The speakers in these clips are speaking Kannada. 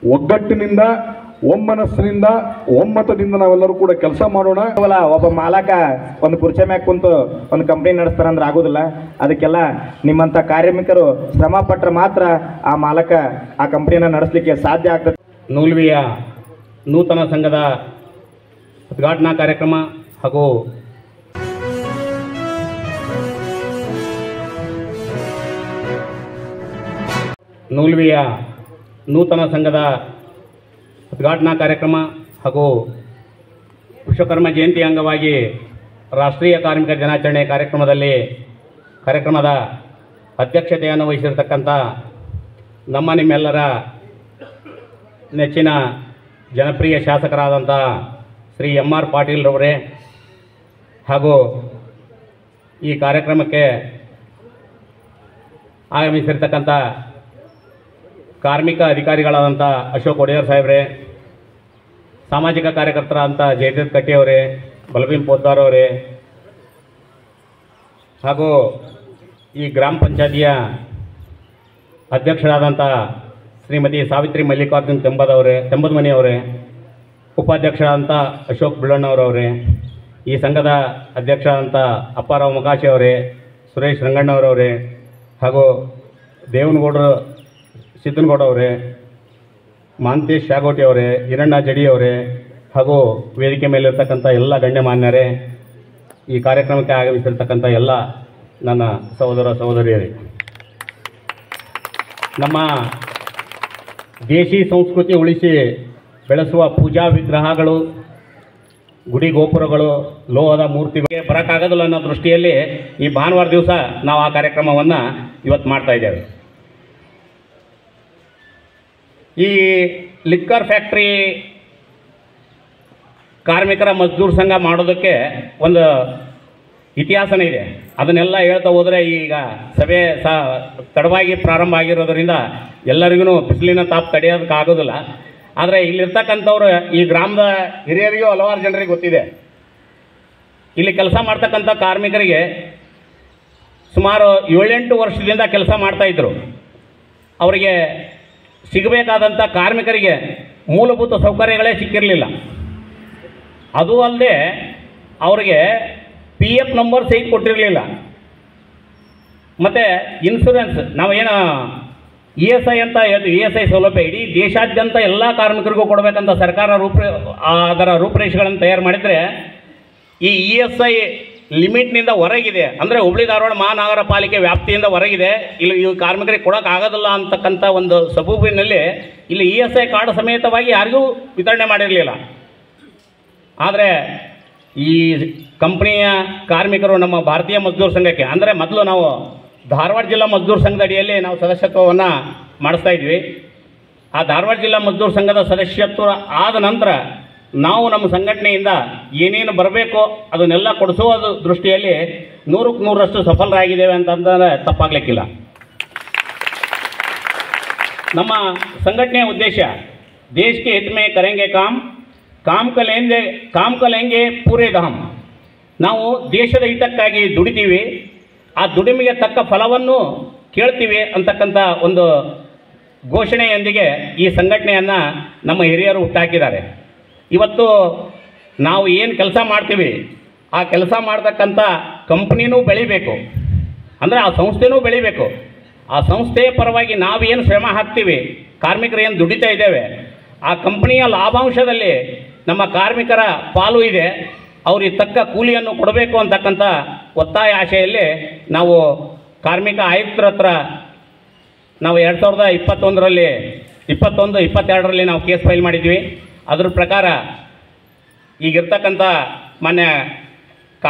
ಒಗ್ಗಟ್ಟಿನಿಂದ ಒಮ್ಮನಸ್ಸಿನಿಂದ ಒಮ್ಮತದಿಂದ ನಾವೆಲ್ಲರೂ ಕೂಡ ಕೆಲಸ ಮಾಡೋಣ. ಒಬ್ಬ ಮಾಲಕ ಒಂದು ಕುರ್ಚಿ ಮ್ಯಾಗ ಕುಂತು ಒಂದು ಕಂಪ್ನಿ ನಡೆಸ್ತಾರಂದ್ರೆ ಆಗೋದಿಲ್ಲ. ಅದಕ್ಕೆಲ್ಲ ನಿಮ್ಮಂಥ ಕಾರ್ಮಿಕರು ಶ್ರಮ ಪಟ್ಟರೆ ಮಾತ್ರ ಆ ಮಾಲಕ ಆ ಕಂಪ್ನಿನ ನಡೆಸಲಿಕ್ಕೆ ಸಾಧ್ಯ ಆಗ್ತದೆ. ನೂಲ್ವಿಯ ನೂತನ ಸಂಘದ ಉದ್ಘಾಟನಾ ಕಾರ್ಯಕ್ರಮ ಹಾಗೂ ನೂಲ್ವಿಯ ನೂತನ ಸಂಘದ ಉದ್ಘಾಟನಾ ಕಾರ್ಯಕ್ರಮ ಹಾಗೂ ವಿಶ್ವಕರ್ಮ ಜಯಂತಿ ಅಂಗವಾಗಿ ರಾಷ್ಟ್ರೀಯ ಕಾರ್ಮಿಕ ದಿನಾಚರಣೆ ಕಾರ್ಯಕ್ರಮದ ಅಧ್ಯಕ್ಷತೆಯನ್ನು ವಹಿಸಿರ್ತಕ್ಕಂಥ ನಿಮ್ಮೆಲ್ಲರ ನೆಚ್ಚಿನ ಜನಪ್ರಿಯ ಶಾಸಕರಾದಂಥ ಶ್ರೀ ಎಂ.ಆರ್. ಪಾಟೀಲ್ರವರೇ ಹಾಗೂ ಈ ಕಾರ್ಯಕ್ರಮಕ್ಕೆ ಆಗಮಿಸಿರ್ತಕ್ಕಂಥ ಕಾರ್ಮಿಕ ಅಧಿಕಾರಿಗಳಾದಂಥ ಅಶೋಕ್ ಒಡೆಯರ್ ಸಾಹೇಬ್ರೆ, ಸಾಮಾಜಿಕ ಕಾರ್ಯಕರ್ತರಾದಂಥ ಜಯದೀಪ್ ಕಟ್ಟಿಯವರೇ, ಬಲಭೀಮ್ ಪೋದ್ದಾರ್ ಅವರೇ ಹಾಗೂ ಈ ಗ್ರಾಮ ಪಂಚಾಯತಿಯ ಅಧ್ಯಕ್ಷರಾದಂಥ ಶ್ರೀಮತಿ ಸಾವಿತ್ರಿ ಮಲ್ಲಿಕಾರ್ಜುನ್ ತೆಂಬದಮನಿಯವರೇ, ಉಪಾಧ್ಯಕ್ಷರಾದಂಥ ಅಶೋಕ್ ಬಿಳ್ಳಣ್ಣವರವರೇ, ಈ ಸಂಘದ ಅಧ್ಯಕ್ಷರಾದಂಥ ಅಪ್ಪಾರಾವ್ ಮೊಕಾಶಿ ಅವರೇ, ಸುರೇಶ್ ರಂಗಣ್ಣವರವರೇ ಹಾಗೂ ದೇವನಗೌಡರು ಸಿದ್ದನಗೌಡ ಅವರೇ, ಮಾಂತೇಶ್ ಶಾಗೋಟಿ ಅವರೇ, ಹಿರಣ್ಣ ಜಡಿಯವರೇ ಹಾಗೂ ವೇದಿಕೆ ಮೇಲಿರ್ತಕ್ಕಂಥ ಎಲ್ಲ ಗಣ್ಯಮಾನ್ಯರೇ, ಈ ಕಾರ್ಯಕ್ರಮಕ್ಕೆ ಆಗಮಿಸಿರ್ತಕ್ಕಂಥ ಎಲ್ಲ ನನ್ನ ಸಹೋದರ ಸಹೋದರಿಯರೇ, ನಮ್ಮ ದೇಶಿ ಸಂಸ್ಕೃತಿ ಉಳಿಸಿ ಬೆಳೆಸುವ ಪೂಜಾ ವಿಗ್ರಹಗಳು, ಗುಡಿ ಗೋಪುರಗಳು, ಲೋಹದ ಮೂರ್ತಿಗಳಿಗೆ ಬರೋಕ್ಕಾಗೋದಿಲ್ಲ ಅನ್ನೋ ದೃಷ್ಟಿಯಲ್ಲಿ ಈ ಭಾನುವಾರ ದಿವಸ ನಾವು ಆ ಕಾರ್ಯಕ್ರಮವನ್ನು ಇವತ್ತು ಮಾಡ್ತಾ ಇದ್ದೇವೆ. ಈ ಲಿಕ್ಕರ್ ಫ್ಯಾಕ್ಟ್ರಿ ಕಾರ್ಮಿಕರ ಮಜ್ದೂರ್ ಸಂಘ ಮಾಡೋದಕ್ಕೆ ಒಂದು ಇತಿಹಾಸನೇ ಇದೆ. ಅದನ್ನೆಲ್ಲ ಹೇಳ್ತಾ ಹೋದರೆ ಈಗ ಸಭೆ ತಡವಾಗಿ ಪ್ರಾರಂಭ ಆಗಿರೋದರಿಂದ ಎಲ್ಲರಿಗೂ ಬಿಸಿಲಿನ ತಾಪ ತಡೆಯೋದಕ್ಕಾಗೋದಿಲ್ಲ. ಆದರೆ ಇಲ್ಲಿರ್ತಕ್ಕಂಥವ್ರು ಈ ಗ್ರಾಮದ ಹಿರಿಯರಿಗೂ ಹಲವಾರು ಜನರಿಗೆ ಗೊತ್ತಿದೆ. ಇಲ್ಲಿ ಕೆಲಸ ಮಾಡ್ತಕ್ಕಂಥ ಕಾರ್ಮಿಕರಿಗೆ ಸುಮಾರು 7-8 ವರ್ಷದಿಂದ ಕೆಲಸ ಮಾಡ್ತಾಯಿದ್ರು. ಅವರಿಗೆ ಸಿಗಬೇಕಾದಂಥ ಕಾರ್ಮಿಕರಿಗೆ ಮೂಲಭೂತ ಸೌಕರ್ಯಗಳೇ ಸಿಕ್ಕಿರಲಿಲ್ಲ. ಅದು ಅಲ್ಲದೆ ಅವರಿಗೆ PF ನಂಬರ್ ಸಹಿತ ಕೊಟ್ಟಿರಲಿಲ್ಲ. ಮತ್ತು ಇನ್ಶೂರೆನ್ಸ್ ನಾವೇನು ESI ಅಂತ ಹೇಳ್ತೀವಿ, ESI ಸೌಲಭ್ಯ ಇಡೀ ದೇಶಾದ್ಯಂತ ಎಲ್ಲ ಕಾರ್ಮಿಕರಿಗೂ ಕೊಡಬೇಕಂತ ಸರ್ಕಾರ ಅದರ ರೂಪರೇಷೆಗಳನ್ನು ತಯಾರು ಮಾಡಿದರೆ ಈ ESI ಲಿಮಿಟ್ನಿಂದ ಹೊರಗಿದೆ. ಅಂದರೆ ಹುಬ್ಳಿ ಧಾರವಾಡ ಮಹಾನಗರ ಪಾಲಿಕೆ ವ್ಯಾಪ್ತಿಯಿಂದ ಹೊರಗಿದೆ. ಇಲ್ಲಿ ಈ ಕಾರ್ಮಿಕರಿಗೆ ಕೊಡೋಕ್ಕಾಗೋದಿಲ್ಲ ಅಂತಕ್ಕಂಥ ಒಂದು ಸಬೂಬಿನಲ್ಲಿ ಇಲ್ಲಿ ESI ಕಾರ್ಡ್ ಸಮೇತವಾಗಿ ಯಾರಿಗೂ ವಿತರಣೆ ಮಾಡಿರಲಿಲ್ಲ. ಆದರೆ ಈ ಕಂಪ್ನಿಯ ಕಾರ್ಮಿಕರು ನಮ್ಮ ಭಾರತೀಯ ಮಜ್ದೂರ್ ಸಂಘಕ್ಕೆ, ಅಂದರೆ ಮೊದಲು ನಾವು ಧಾರವಾಡ ಜಿಲ್ಲಾ ಮಜ್ದೂರ್ ಸಂಘದ ಅಡಿಯಲ್ಲಿ ನಾವು ಸದಸ್ಯತ್ವವನ್ನು ಮಾಡಿಸ್ತಾ ಇದ್ವಿ. ಆ ಧಾರವಾಡ ಜಿಲ್ಲಾ ಮಜ್ದೂರ್ ಸಂಘದ ಸದಸ್ಯತ್ವ ಆದ ನಂತರ ನಾವು ನಮ್ಮ ಸಂಘಟನೆಯಿಂದ ಏನೇನು ಬರಬೇಕೋ ಅದನ್ನೆಲ್ಲ ಕೊಡಿಸುವ ದೃಷ್ಟಿಯಲ್ಲಿ 100ಕ್ಕೆ 100ರಷ್ಟು ಸಫಲರಾಗಿದ್ದೇವೆ ಅಂತಂದರೆ ತಪ್ಪಾಗಲಿಕ್ಕಿಲ್ಲ. ನಮ್ಮ ಸಂಘಟನೆಯ ಉದ್ದೇಶ ದೇಶಕ್ಕೆ ಹಿತ ಮೇ ಕರೆಂಗೆ ಕಾಮ್ ಕಲೆಂಗೆ ಪೂರೇ ಧಾಮ್. ನಾವು ದೇಶದ ಹಿತಕ್ಕಾಗಿ ದುಡಿತೀವಿ, ಆ ದುಡಿಮೆಗೆ ತಕ್ಕ ಫಲವನ್ನು ಕೇಳ್ತೀವಿ ಅಂತಕ್ಕಂಥ ಒಂದು ಘೋಷಣೆಯೊಂದಿಗೆ ಈ ಸಂಘಟನೆಯನ್ನು ನಮ್ಮ ಹಿರಿಯರು ಹುಟ್ಟಾಕಿದ್ದಾರೆ. ಇವತ್ತು ನಾವು ಏನು ಕೆಲಸ ಮಾಡ್ತೀವಿ ಆ ಕೆಲಸ ಮಾಡ್ತಕ್ಕಂಥ ಕಂಪ್ನಿನೂ ಬೆಳಿಬೇಕು, ಅಂದರೆ ಆ ಸಂಸ್ಥೆನೂ ಬೆಳಿಬೇಕು. ಆ ಸಂಸ್ಥೆಯ ಪರವಾಗಿ ನಾವೇನು ಶ್ರಮ ಹಾಕ್ತೀವಿ, ಕಾರ್ಮಿಕರು ಏನು ದುಡಿತಾ ಇದ್ದೇವೆ, ಆ ಕಂಪ್ನಿಯ ಲಾಭಾಂಶದಲ್ಲಿ ನಮ್ಮ ಕಾರ್ಮಿಕರ ಪಾಲು ಇದೆ, ಅವ್ರಿಗೆ ತಕ್ಕ ಕೂಲಿಯನ್ನು ಕೊಡಬೇಕು ಅಂತಕ್ಕಂಥ ಒತ್ತಾಯ ಆಶೆಯಲ್ಲಿ ನಾವು ಕಾರ್ಮಿಕ ಆಯುಕ್ತರ ಹತ್ರ ನಾವು 2021ರಲ್ಲಿ 22 ನಾವು ಕೇಸ್ ಫೈಲ್ ಮಾಡಿದ್ವಿ. ಅದ್ರ ಪ್ರಕಾರ ಈಗಿರ್ತಕ್ಕಂಥ ಮಾನ್ಯ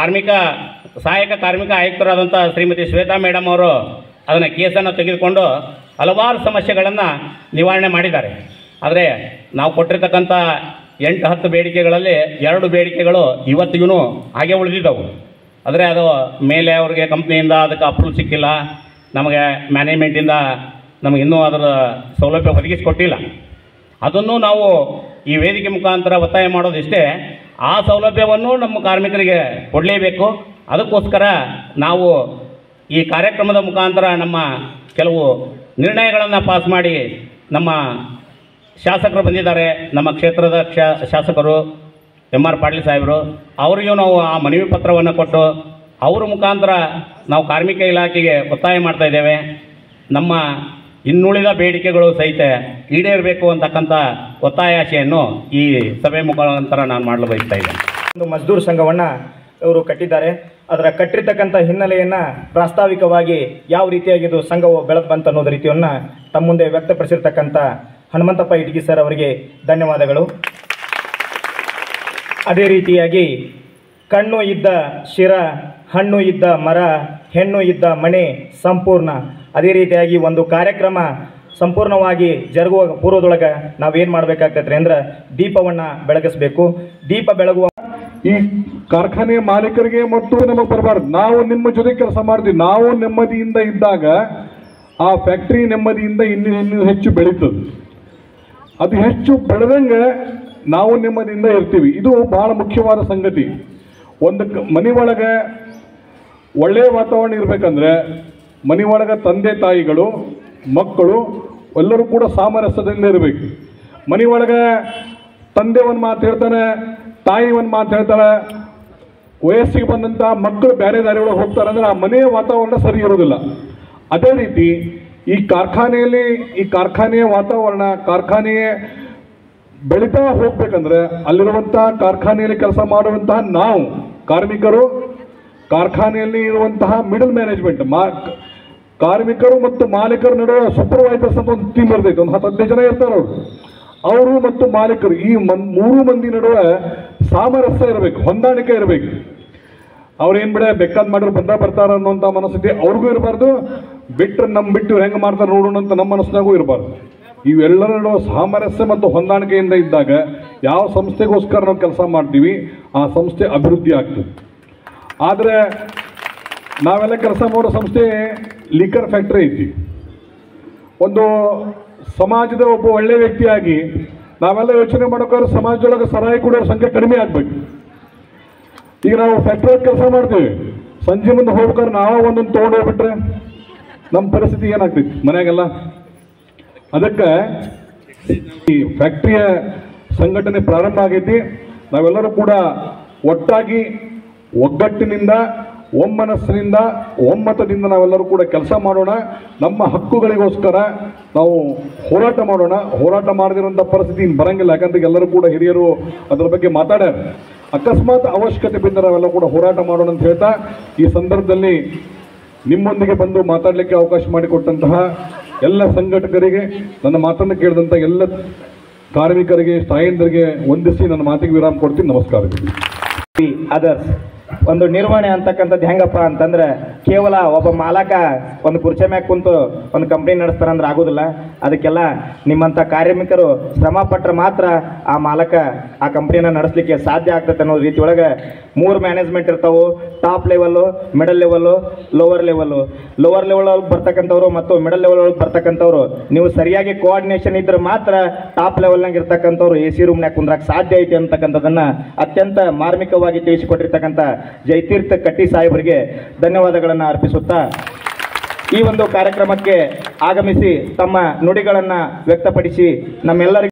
ಸಹಾಯಕ ಕಾರ್ಮಿಕ ಆಯುಕ್ತರಾದಂಥ ಶ್ರೀಮತಿ ಶ್ವೇತಾ ಮೇಡಮ್ ಅವರು ಅದನ್ನು ಕೇಸನ್ನು ತೆಗೆದುಕೊಂಡು ಹಲವಾರು ಸಮಸ್ಯೆಗಳನ್ನು ನಿವಾರಣೆ ಮಾಡಿದ್ದಾರೆ. ಆದರೆ ನಾವು ಕೊಟ್ಟಿರ್ತಕ್ಕಂಥ 8-10 ಬೇಡಿಕೆಗಳಲ್ಲಿ 2 ಬೇಡಿಕೆಗಳು ಇವತ್ತಿಗೂ ಹಾಗೆ ಉಳಿದಿದ್ದವು. ಆದರೆ ಅದು ಮೇಲೆ ಅವ್ರಿಗೆ ಕಂಪ್ನಿಯಿಂದ ಅದಕ್ಕೆ ಅಪ್ರೂವಲ್ ಸಿಕ್ಕಿಲ್ಲ, ನಮಗೆ ಮ್ಯಾನೇಜ್ಮೆಂಟಿಂದ ನಮಗೆ ಇನ್ನೂ ಅದರ ಸೌಲಭ್ಯ ಒದಗಿಸಿಕೊಟ್ಟಿಲ್ಲ. ಅದನ್ನು ನಾವು ಈ ವೇದಿಕೆ ಮುಖಾಂತರ ಒತ್ತಾಯ ಮಾಡೋದಿಷ್ಟೇ, ಆ ಸೌಲಭ್ಯವನ್ನು ನಮ್ಮ ಕಾರ್ಮಿಕರಿಗೆ ಕೊಡಲೇಬೇಕು. ಅದಕ್ಕೋಸ್ಕರ ನಾವು ಈ ಕಾರ್ಯಕ್ರಮದ ಮುಖಾಂತರ ನಮ್ಮ ಕೆಲವು ನಿರ್ಣಯಗಳನ್ನು ಪಾಸ್ ಮಾಡಿ ನಮ್ಮ ಶಾಸಕರು ಬಂದಿದ್ದಾರೆ, ನಮ್ಮ ಕ್ಷೇತ್ರದ ಶಾಸಕರು MR ಪಾಟೀಲ್ ಸಾಹೇಬರು. ಅವರಿಗೂ ನಾವು ಆ ಮನವಿ ಪತ್ರವನ್ನು ಕೊಟ್ಟು ಅವರ ಮುಖಾಂತರ ನಾವು ಕಾರ್ಮಿಕ ಇಲಾಖೆಗೆ ಒತ್ತಾಯ ಮಾಡ್ತಾ ಇದ್ದೇವೆ. ನಮ್ಮ ಇನ್ನುಳಿದ ಬೇಡಿಕೆಗಳು ಸಹಿತ ಈಡೇರಬೇಕು ಅಂತಕ್ಕಂಥ ಒತ್ತಾಯಾಶೆಯನ್ನು ಈ ಸಭೆ ಮುಖಾಂತರ ನಾನು ಮಾಡಲು ಬಯಸ್ತಾ ಇದ್ದೇನೆ. ಒಂದು ಮಜ್ದೂರ್ ಸಂಘವನ್ನು ಇವರು ಕಟ್ಟಿದ್ದಾರೆ. ಅದರ ಕಟ್ಟಿರ್ತಕ್ಕಂಥ ಹಿನ್ನೆಲೆಯನ್ನು ಪ್ರಾಸ್ತಾವಿಕವಾಗಿ ಯಾವ ರೀತಿಯಾಗಿ ಇದು ಸಂಘವು ಬೆಳೆದು ಬಂತು ಅನ್ನೋದು ರೀತಿಯನ್ನು ತಮ್ಮ ಮುಂದೆ ವ್ಯಕ್ತಪಡಿಸಿರ್ತಕ್ಕಂಥ ಹನುಮಂತಪ್ಪ ಇಟಗಿ ಸರ್ ಅವರಿಗೆ ಧನ್ಯವಾದಗಳು. ಅದೇ ರೀತಿಯಾಗಿ ಕಣ್ಣು ಇದ್ದ ಶಿರ, ಹಣ್ಣು ಇದ್ದ ಮರ, ಹೆಣ್ಣು ಇದ್ದ ಮನೆ ಸಂಪೂರ್ಣ. ಅದೇ ರೀತಿಯಾಗಿ ಒಂದು ಕಾರ್ಯಕ್ರಮ ಸಂಪೂರ್ಣವಾಗಿ ಜರುಗುವ ಪೂರ್ವದೊಳಗೆ ನಾವೇನು ಮಾಡಬೇಕಾಗ್ತೈತ್ರಿ ಅಂದ್ರೆ ದೀಪವನ್ನು ಬೆಳಗಿಸ್ಬೇಕು. ದೀಪ ಬೆಳಗುವ ಈ ಕಾರ್ಖಾನೆ ಮಾಲೀಕರಿಗೆ ಮತ್ತು ನಮಗೆ ಬರಬಾರ್ದು. ನಾವು ನಿಮ್ಮ ಜೊತೆ ಕೆಲಸ ಮಾಡ್ತೀವಿ. ನಾವು ನೆಮ್ಮದಿಯಿಂದ ಇದ್ದಾಗ ಆ ಫ್ಯಾಕ್ಟ್ರಿ ನೆಮ್ಮದಿಯಿಂದ ಇನ್ನೂ ಹೆಚ್ಚು ಬೆಳೀತದೆ. ಅದು ಹೆಚ್ಚು ಬೆಳೆದಂಗೆ ನಾವು ನೆಮ್ಮದಿಯಿಂದ ಇರ್ತೀವಿ. ಇದು ಬಹಳ ಮುಖ್ಯವಾದ ಸಂಗತಿ. ಒಂದು ಮನೆ ಒಳಗೆ ಒಳ್ಳೆಯ ವಾತಾವರಣ ಇರಬೇಕಂದ್ರೆ ಮನೆ ಒಳಗೆ ತಂದೆ ತಾಯಿಗಳು ಮಕ್ಕಳು ಎಲ್ಲರೂ ಕೂಡ ಸಾಮರಸ್ಯದಿಂದ ಇರಬೇಕು. ಮನೆ ಒಳಗೆ ತಂದೆ ಒಂದು ಮಾತು ಹೇಳ್ತಾನೆ, ತಾಯಿ ಒಂದು ಮಾತು ಹೇಳ್ತಾಳೆ, ವಯಸ್ಸಿಗೆ ಬಂದಂಥ ಮಕ್ಕಳು ಬೇರೆ ದಾರಿ ಒಳಗೆ ಹೋಗ್ತಾರೆ ಅಂದರೆ ಆ ಮನೆಯ ವಾತಾವರಣ ಸರಿ ಇರೋದಿಲ್ಲ. ಅದೇ ರೀತಿ ಈ ಕಾರ್ಖಾನೆಯ ವಾತಾವರಣ, ಕಾರ್ಖಾನೆಯ ಬೆಳೀತಾ ಹೋಗ್ಬೇಕಂದ್ರೆ ಅಲ್ಲಿರುವಂತಹ ಕಾರ್ಖಾನೆಯಲ್ಲಿ ಕೆಲಸ ಮಾಡುವಂತಹ ನಾವು ಕಾರ್ಮಿಕರು, ಕಾರ್ಖಾನೆಯಲ್ಲಿ ಇರುವಂತಹ ಮಿಡಲ್ ಮ್ಯಾನೇಜ್ಮೆಂಟ್, ಕಾರ್ಮಿಕರು ಮತ್ತು ಮಾಲೀಕರ ನಡುವೆ ಸೂಪರ್ವೈಸರ್ಸ್ ಅಂತ ಒಂದು ಟೀಮ್ ಇರ್ತೈತೆ. ಒಂದು 10-15 ಜನ ಇರ್ತಾರೆ. ಅವರು ಮತ್ತು ಮಾಲೀಕರು ಈ 3 ಮಂದಿ ನಡುವೆ ಸಾಮರಸ್ಯ ಇರಬೇಕು, ಹೊಂದಾಣಿಕೆ ಇರಬೇಕು. ಅವ್ರೇನು ಬಿಡ ಬೇಕಾದ್ ಮಾಡಿದ್ರು ಬರ್ತಾರ ಅನ್ನೋಂಥ ಮನಸ್ಥಿತಿ ಅವ್ರಿಗೂ ಇರಬಾರ್ದು. ಬಿಟ್ಟು ಹೆಂಗೆ ಮಾಡ್ತಾರೆ ನೋಡೋಣ ಅಂತ ನಮ್ಮ ಮನಸ್ಸಿನಾಗೂ ಇರಬಾರ್ದು. ಇವೆಲ್ಲರ ನಡುವೆ ಸಾಮರಸ್ಯ ಮತ್ತು ಹೊಂದಾಣಿಕೆಯಿಂದ ಇದ್ದಾಗ ಯಾವ ಸಂಸ್ಥೆಗೋಸ್ಕರ ನಾವು ಕೆಲಸ ಮಾಡ್ತೀವಿ ಆ ಸಂಸ್ಥೆ ಅಭಿವೃದ್ಧಿ ಆಗ್ತದೆ. ಆದರೆ ನಾವೆಲ್ಲ ಕೆಲಸ ಮಾಡೋ ಸಂಸ್ಥೆ ಲಿಕರ್ ಫ್ಯಾಕ್ಟ್ರಿ ಐತಿ. ಒಂದು ಸಮಾಜದ ಒಬ್ಬ ಒಳ್ಳೆ ವ್ಯಕ್ತಿಯಾಗಿ ನಾವೆಲ್ಲ ಯೋಚನೆ ಮಾಡೋಕ್ಕಾದ್ರೆ ಸಮಾಜದೊಳಗೆ ಸರಾಯಿ ಕುಡಿಯೋರ ಸಂಖ್ಯೆ ಕಡಿಮೆ ಆಗ್ಬೇಕು. ಈಗ ನಾವು ಫ್ಯಾಕ್ಟ್ರಿಯಾಗ ಕೆಲಸ ಮಾಡ್ತೀವಿ, ಸಂಜೆ ಮುಂದೆ ಹೋಗ್ಬೇಕಾದ್ರೆ ನಾವು ಒಂದೊಂದು ತೊಗೊಂಡು ಹೋಗ್ಬಿಟ್ರೆ ನಮ್ಮ ಪರಿಸ್ಥಿತಿ ಏನಾಗ್ತೈತಿ ಮನೆಯಾಗೆಲ್ಲ. ಅದಕ್ಕೆ ಈ ಫ್ಯಾಕ್ಟ್ರಿಯ ಸಂಘಟನೆ ಪ್ರಾರಂಭ ಆಗೈತಿ. ನಾವೆಲ್ಲರೂ ಕೂಡ ಒಟ್ಟಾಗಿ ಒಗ್ಗಟ್ಟಿನಿಂದ, ಒಮ್ಮನಸ್ಸಿನಿಂದ, ಒಮ್ಮತದಿಂದ ನಾವೆಲ್ಲರೂ ಕೂಡ ಕೆಲಸ ಮಾಡೋಣ. ನಮ್ಮ ಹಕ್ಕುಗಳಿಗೋಸ್ಕರ ನಾವು ಹೋರಾಟ ಮಾಡೋಣ. ಹೋರಾಟ ಮಾಡದಿರೋಂಥ ಪರಿಸ್ಥಿತಿ ಇನ್ನು ಬರಂಗಿಲ್ಲ. ಯಾಕಂದ್ರೆ ಎಲ್ಲರೂ ಕೂಡ ಹಿರಿಯರು ಅದರ ಬಗ್ಗೆ ಮಾತಾಡ್ಯಾರ. ಅಕಸ್ಮಾತ್ ಅವಶ್ಯಕತೆ ಬಿದ್ದರೆ ನಾವೆಲ್ಲ ಕೂಡ ಹೋರಾಟ ಮಾಡೋಣ ಅಂತ ಹೇಳ್ತಾ ಈ ಸಂದರ್ಭದಲ್ಲಿ ನಿಮ್ಮೊಂದಿಗೆ ಬಂದು ಮಾತಾಡಲಿಕ್ಕೆ ಅವಕಾಶ ಮಾಡಿಕೊಟ್ಟಂತಹ ಎಲ್ಲ ಸಂಘಟಕರಿಗೆ, ನನ್ನ ಮಾತನ್ನು ಕೇಳಿದಂಥ ಎಲ್ಲ ಕಾರ್ಮಿಕರಿಗೆ, ತಾಯಂದರಿಗೆ ವಂದಿಸಿ ನನ್ನ ಮಾತಿಗೆ ವಿರಾಮ ಕೊಡ್ತೀನಿ. ನಮಸ್ಕಾರಗಳು. ಅದರ್ಸ್ ಒಂದು ನಿರ್ವಹಣೆ ಅಂತಕ್ಕಂಥದ್ದು ಹೆಂಗಪ್ಪ ಅಂತಂದ್ರೆ ಕೇವಲ ಒಬ್ಬ ಮಾಲಕ ಒಂದು ಕುರ್ಚಿ ಮ್ಯಾಗ ಕುಂತು ಒಂದು ಕಂಪ್ನಿ ನಡೆಸ್ತಾರಂದ್ರೆ ಆಗೋದಿಲ್ಲ. ಅದಕ್ಕೆಲ್ಲ ನಿಮ್ಮಂಥ ಕಾರ್ಮಿಕರು ಶ್ರಮ ಪಟ್ಟರೆ ಮಾತ್ರ ಆ ಮಾಲಕ ಆ ಕಂಪ್ನಿನ ನಡೆಸಲಿಕ್ಕೆ ಸಾಧ್ಯ ಆಗ್ತದೆ ಅನ್ನೋ ರೀತಿ ಒಳಗೆ 3 ಮ್ಯಾನೇಜ್ಮೆಂಟ್ ಇರ್ತಾವೆ. Top level, middle level, lower level. Lower level ಒಳಗೆ ಬರ್ತಕ್ಕಂಥವ್ರು ಮತ್ತು ಮಿಡಲ್ ಲೆವೆಲ್ ಒಳಗೆ ಬರ್ತಕ್ಕಂಥವ್ರು ನೀವು ಸರಿಯಾಗಿ ಕೋಆರ್ಡಿನೇಷನ್ ಇದ್ರೆ ಮಾತ್ರ ಟಾಪ್ ಲೆವೆಲ್ನಾಗ ಇರ್ತಕ್ಕಂಥವ್ರು AC ರೂಮ್ನಾಗ ಕುಂದ್ರಾಕ ಸಾಧ್ಯ ಐತೆ ಅಂತಕ್ಕಂಥದ್ದನ್ನು ಅತ್ಯಂತ ಮಾರ್ಮಿಕವಾಗಿ ತಿಳಿಸಿಕೊಟ್ಟಿರ್ತಕ್ಕಂಥ ಜಯತೀರ್ಥ ಕಟ್ಟಿ ಸಾಹೇಬರಿಗೆ ಧನ್ಯವಾದಗಳನ್ನು ಅರ್ಪಿಸುತ್ತಾ ಈ ಒಂದು ಕಾರ್ಯಕ್ರಮಕ್ಕೆ ಆಗಮಿಸಿ ತಮ್ಮ ನುಡಿಗಳನ್ನು ವ್ಯಕ್ತಪಡಿಸಿ ನಮ್ಮೆಲ್ಲರಿಗೂ